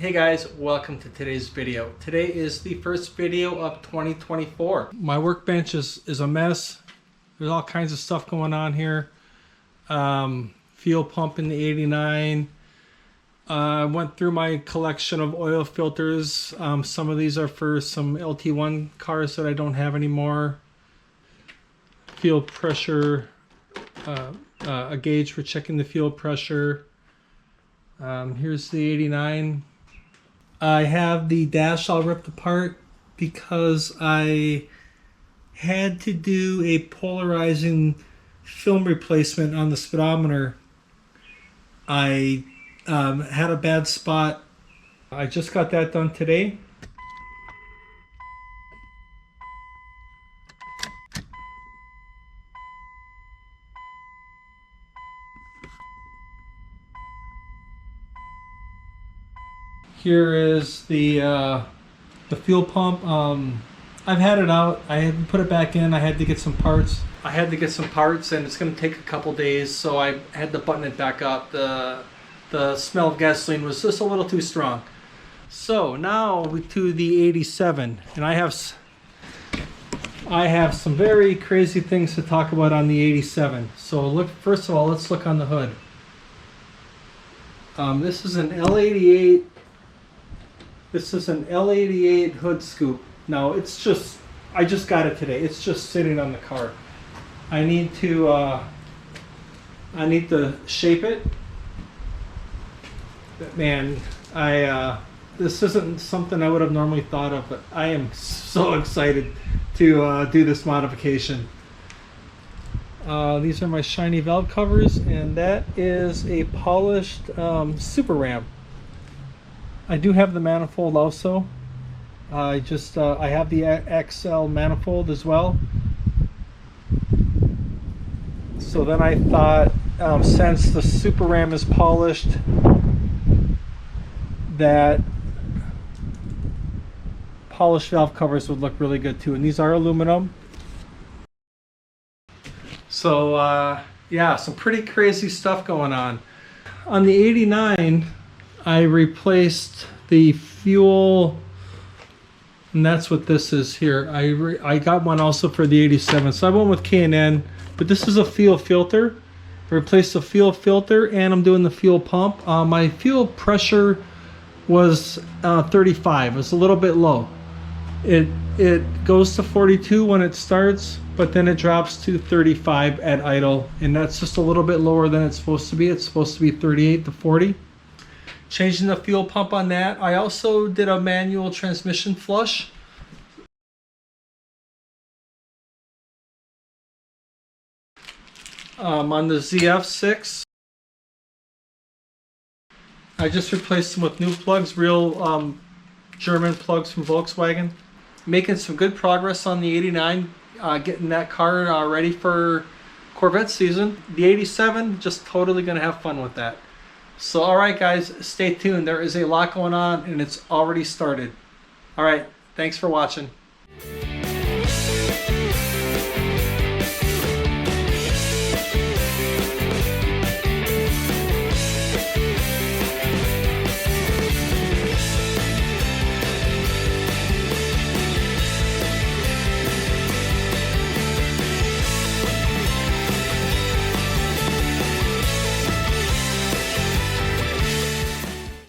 Hey guys, welcome to today's video. Today is the first video of 2024. My workbench is a mess. There's all kinds of stuff going on here. Fuel pump in the 89. I went through my collection of oil filters. Some of these are for some LT1 cars that I don't have anymore. Fuel pressure, a gauge for checking the fuel pressure. Here's the 89. I have the dash all ripped apart because I had to do a polarizing film replacement on the speedometer. I had a bad spot. I just got that done today. Here is the fuel pump. I've had it out. I had to put it back in. I had to get some parts. And it's going to take a couple days, so I had to button it back up. The smell of gasoline was just a little too strong. So now to the 87, and I have some very crazy things to talk about on the 87. So first of all, let's look on the hood. This is an L88. This is an L88 hood scoop. Now I just got it today. It's just sitting on the car. I need to shape it. Man, this isn't something I would have normally thought of, but I am so excited to do this modification. These are my shiny valve covers, and that is a polished Super Ram. I do have the manifold also. I have the XL manifold as well. So then I thought, since the Super Ram is polished, that polished valve covers would look really good too. And these are aluminum. So yeah, some pretty crazy stuff going on. On the 89, I replaced the fuel, and that's what this is here. I got one also for the 87, so I went with K&N, but this is a fuel filter. I replaced the fuel filter, and I'm doing the fuel pump. My fuel pressure was 35. It's a little bit low. It goes to 42 when it starts, but then it drops to 35 at idle, and that's just a little bit lower than it's supposed to be. It's supposed to be 38 to 40. Changing the fuel pump on that. I also did a manual transmission flush. On the ZF6. I just replaced them with new plugs, real German plugs from Volkswagen. Making some good progress on the 89, getting that car ready for Corvette season. The 87, just totally gonna have fun with that. So alright guys, stay tuned. There is a lot going on and it's already started. Alright, thanks for watching.